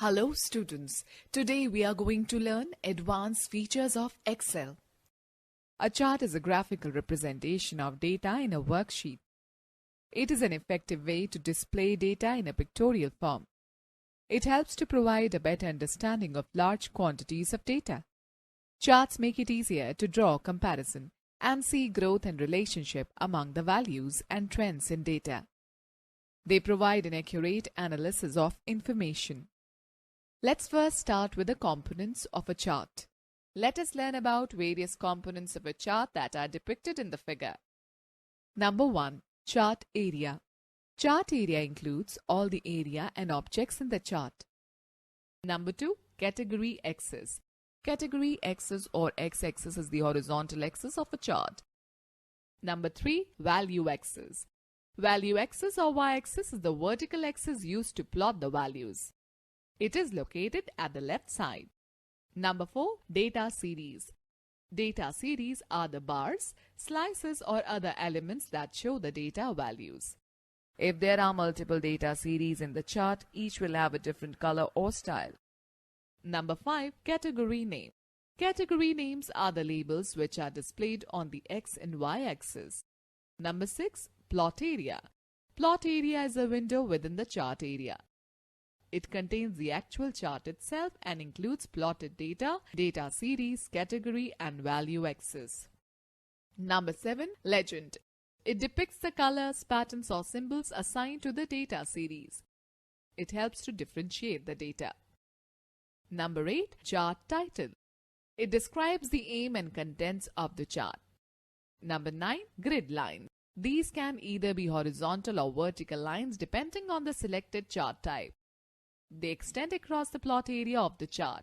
Hello students, today we are going to learn advanced features of Excel. A chart is a graphical representation of data in a worksheet. It is an effective way to display data in a pictorial form. It helps to provide a better understanding of large quantities of data. Charts make it easier to draw comparison and see growth and relationship among the values and trends in data. They provide an accurate analysis of information. Let's first start with the components of a chart. Let us learn about various components of a chart that are depicted in the figure. Number 1. Chart area. Chart area includes all the area and objects in the chart. Number 2. Category axis. Category axis or x-axis is the horizontal axis of a chart. Number 3. Value axis. Value axis or y-axis is the vertical axis used to plot the values. It is located at the left side. Number 4. Data series. Data series are the bars, slices or other elements that show the data values. If there are multiple data series in the chart, each will have a different color or style. Number 5. Category name. Category names are the labels which are displayed on the x and y axis. Number 6. Plot area. Plot area is a window within the chart area. It contains the actual chart itself and includes plotted data, data series, category and value axis. Number 7. Legend. It depicts the colors, patterns or symbols assigned to the data series. It helps to differentiate the data. Number 8. Chart title. It describes the aim and contents of the chart. Number 9. Grid lines. These can either be horizontal or vertical lines depending on the selected chart type. They extend across the plot area of the chart.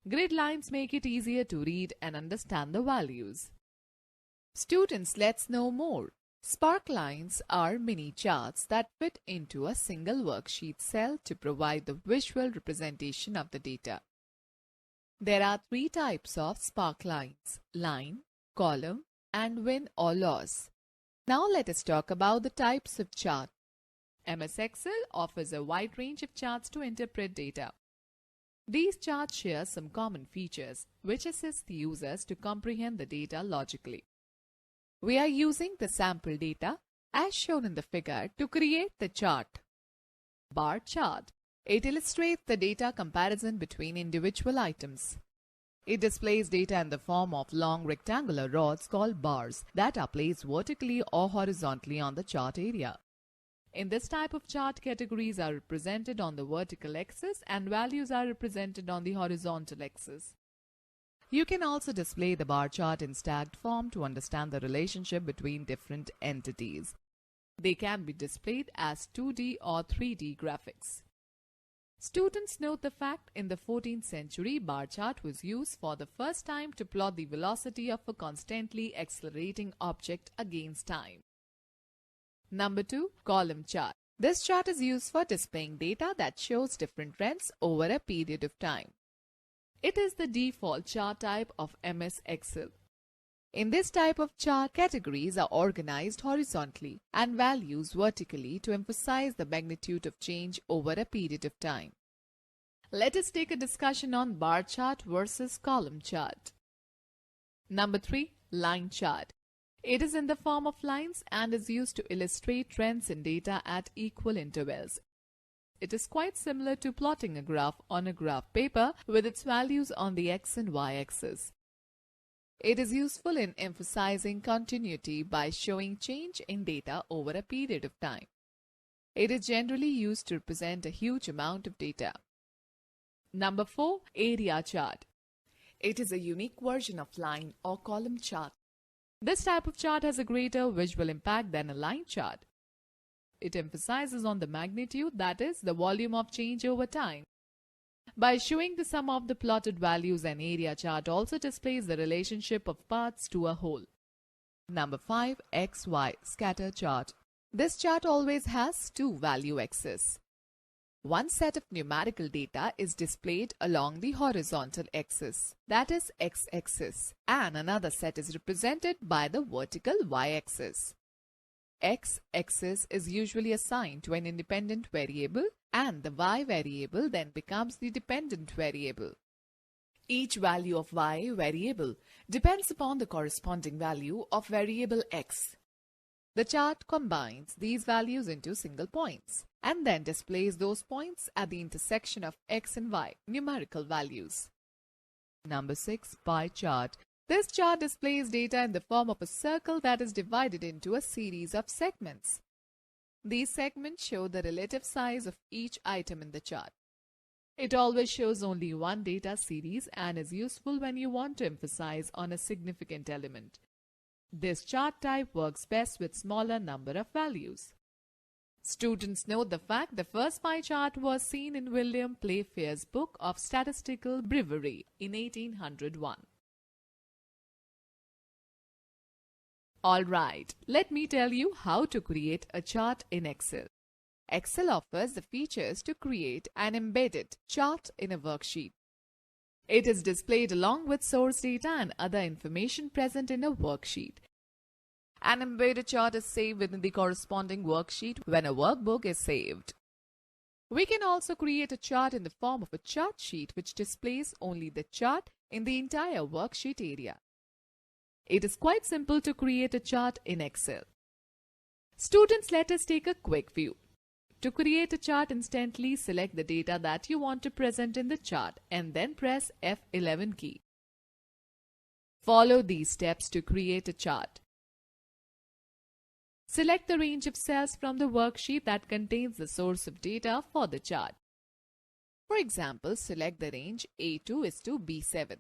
Grid lines make it easier to read and understand the values. Students, let's know more. Spark lines are mini charts that fit into a single worksheet cell to provide the visual representation of the data. There are 3 types of spark lines: line, column, and win or loss. Now let us talk about the types of chart. MS Excel offers a wide range of charts to interpret data. These charts share some common features which assist the users to comprehend the data logically. We are using the sample data as shown in the figure to create the chart. Bar chart. It illustrates the data comparison between individual items. It displays data in the form of long rectangular rods called bars that are placed vertically or horizontally on the chart area. In this type of chart, categories are represented on the vertical axis and values are represented on the horizontal axis. You can also display the bar chart in stacked form to understand the relationship between different entities. They can be displayed as 2D or 3D graphics. Students, note the fact in the 14th century, bar chart was used for the first time to plot the velocity of a constantly accelerating object against time. Number 2. Column chart. This chart is used for displaying data that shows different trends over a period of time. It is the default chart type of MS Excel. In this type of chart, categories are organized horizontally and values vertically to emphasize the magnitude of change over a period of time. Let us take a discussion on bar chart versus column chart. Number 3. Line chart. It is in the form of lines and is used to illustrate trends in data at equal intervals. It is quite similar to plotting a graph on a graph paper with its values on the x and y axis. It is useful in emphasizing continuity by showing change in data over a period of time. It is generally used to represent a huge amount of data. Number 4. Area chart. It is a unique version of line or column chart. This type of chart has a greater visual impact than a line chart. It emphasizes on the magnitude, that is, the volume of change over time. By showing the sum of the plotted values, an area chart also displays the relationship of parts to a whole. Number 5. XY scatter chart. This chart always has 2 value axes. One set of numerical data is displayed along the horizontal axis, that is x-axis, and another set is represented by the vertical y-axis. x-axis is usually assigned to an independent variable and the y variable then becomes the dependent variable. Each value of y variable depends upon the corresponding value of variable x. The chart combines these values into single points and then displays those points at the intersection of x and y numerical values. Number 6. Pie chart. This chart displays data in the form of a circle that is divided into a series of segments. These segments show the relative size of each item in the chart. It always shows only one data series and is useful when you want to emphasize on a significant element. This chart type works best with smaller number of values. Students note the fact the first pie chart was seen in William Playfair's Book of Statistical Breviary in 1801. Alright, let me tell you how to create a chart in Excel. Excel offers the features to create an embedded chart in a worksheet. It is displayed along with source data and other information present in a worksheet. An embedded chart is saved within the corresponding worksheet when a workbook is saved. We can also create a chart in the form of a chart sheet which displays only the chart in the entire worksheet area. It is quite simple to create a chart in Excel. Students, let us take a quick view. To create a chart instantly, select the data that you want to present in the chart and then press F11 key. Follow these steps to create a chart. Select the range of cells from the worksheet that contains the source of data for the chart. For example, select the range A2 is to B7.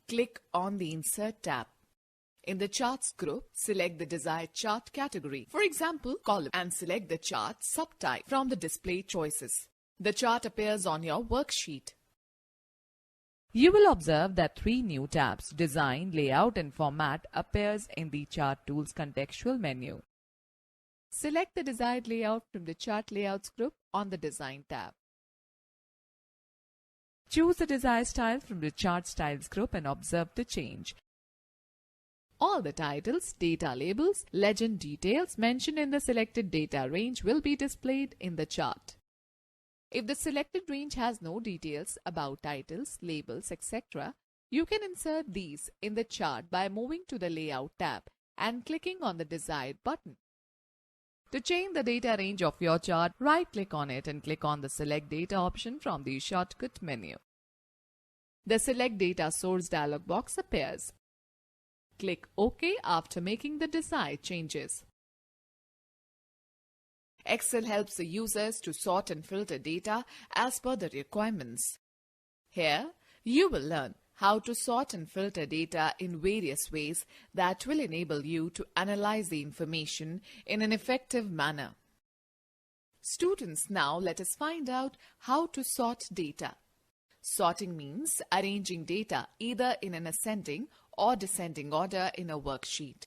Click on the Insert tab. In the Charts group, select the desired chart category, for example, column, and select the chart subtype from the display choices. The chart appears on your worksheet. You will observe that 3 new tabs, Design, Layout and Format, appears in the Chart Tools contextual menu. Select the desired layout from the Chart Layouts group on the Design tab. Choose the desired style from the Chart Styles group and observe the change. All the titles, data labels, legend details mentioned in the selected data range will be displayed in the chart. If the selected range has no details about titles, labels, etc., you can insert these in the chart by moving to the Layout tab and clicking on the desired button. To change the data range of your chart, right-click on it and click on the Select Data option from the shortcut menu. The Select Data Source dialog box appears. Click OK after making the desired changes. Excel helps the users to sort and filter data as per the requirements. Here, you will learn how to sort and filter data in various ways that will enable you to analyze the information in an effective manner. Students, now let us find out how to sort data. Sorting means arranging data either in an ascending or descending order in a worksheet.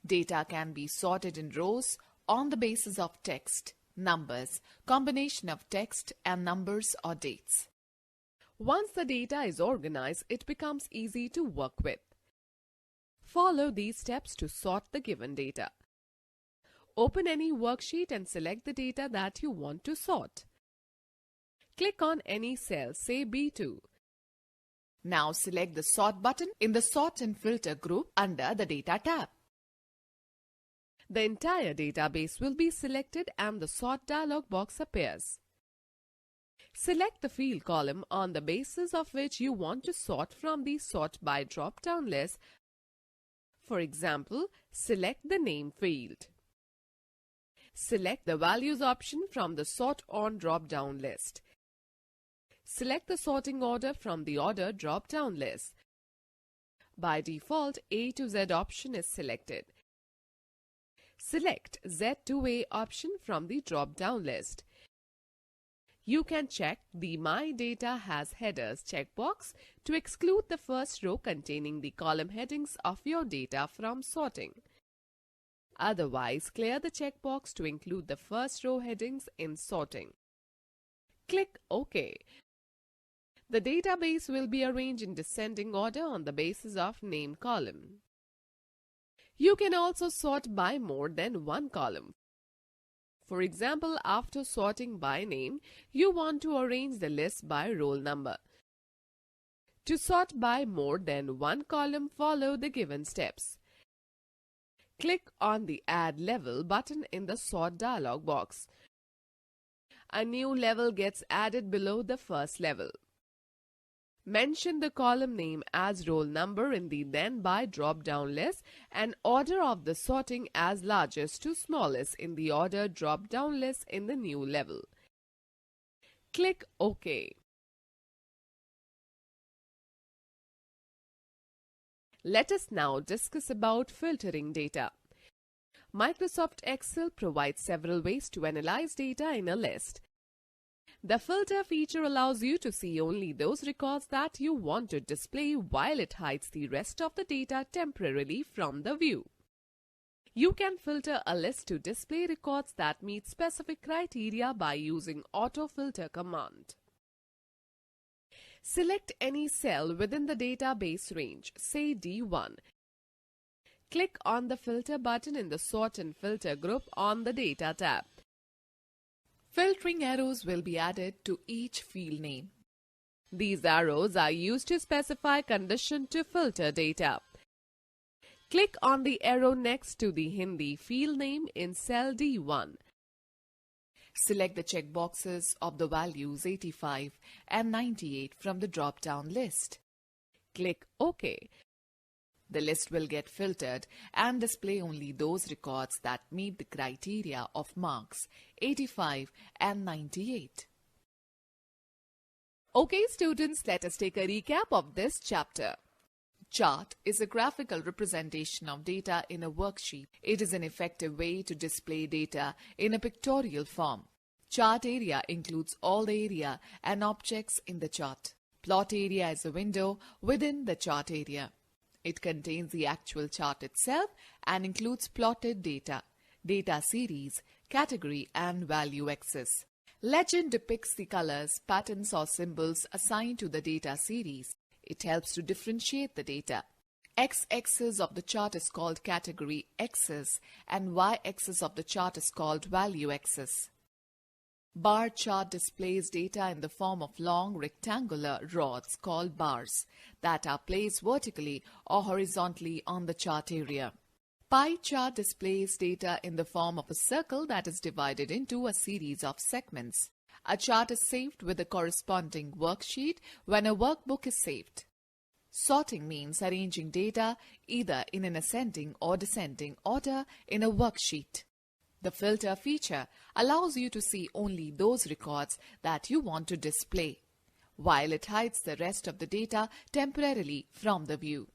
Data can be sorted in rows on the basis of text, numbers, combination of text and numbers or dates. Once the data is organized, it becomes easy to work with. Follow these steps to sort the given data. Open any worksheet and select the data that you want to sort. Click on any cell, say B2. Now select the Sort button in the Sort and Filter group under the Data tab. The entire database will be selected and the Sort dialog box appears. Select the field column on the basis of which you want to sort from the Sort by drop-down list. For example, select the name field. Select the values option from the Sort on drop-down list. Select the sorting order from the Order drop-down list. By default, A to Z option is selected. Select Z to A option from the drop-down list. You can check the My Data Has Headers checkbox to exclude the first row containing the column headings of your data from sorting. Otherwise, clear the checkbox to include the first row headings in sorting. Click OK. The database will be arranged in descending order on the basis of name column. You can also sort by more than one column. For example, after sorting by name, you want to arrange the list by roll number. To sort by more than one column, follow the given steps. Click on the Add Level button in the Sort dialog box. A new level gets added below the first level. Mention the column name as roll number in the Then By drop-down list and order of the sorting as largest to smallest in the order drop-down list in the new level. Click OK. Let us now discuss about filtering data. Microsoft Excel provides several ways to analyze data in a list. The filter feature allows you to see only those records that you want to display while it hides the rest of the data temporarily from the view. You can filter a list to display records that meet specific criteria by using AutoFilter command. Select any cell within the database range, say D1. Click on the Filter button in the Sort and Filter group on the Data tab. Filtering arrows will be added to each field name. These arrows are used to specify condition to filter data. Click on the arrow next to the Hindi field name in cell D1. Select the checkboxes of the values 85 and 98 from the drop-down list. Click OK. The list will get filtered and display only those records that meet the criteria of marks 85 and 98. Okay students, let us take a recap of this chapter. Chart is a graphical representation of data in a worksheet. It is an effective way to display data in a pictorial form. Chart area includes all the area and objects in the chart. Plot area is a window within the chart area. It contains the actual chart itself and includes plotted data, data series, category and value axis. Legend depicts the colors, patterns or symbols assigned to the data series. It helps to differentiate the data. X-axis of the chart is called category axis and Y-axis of the chart is called value axis. Bar chart displays data in the form of long rectangular rods called bars that are placed vertically or horizontally on the chart area. Pie chart displays data in the form of a circle that is divided into a series of segments. A chart is saved with a corresponding worksheet when a workbook is saved. Sorting means arranging data either in an ascending or descending order in a worksheet. The filter feature allows you to see only those records that you want to display, while it hides the rest of the data temporarily from the view.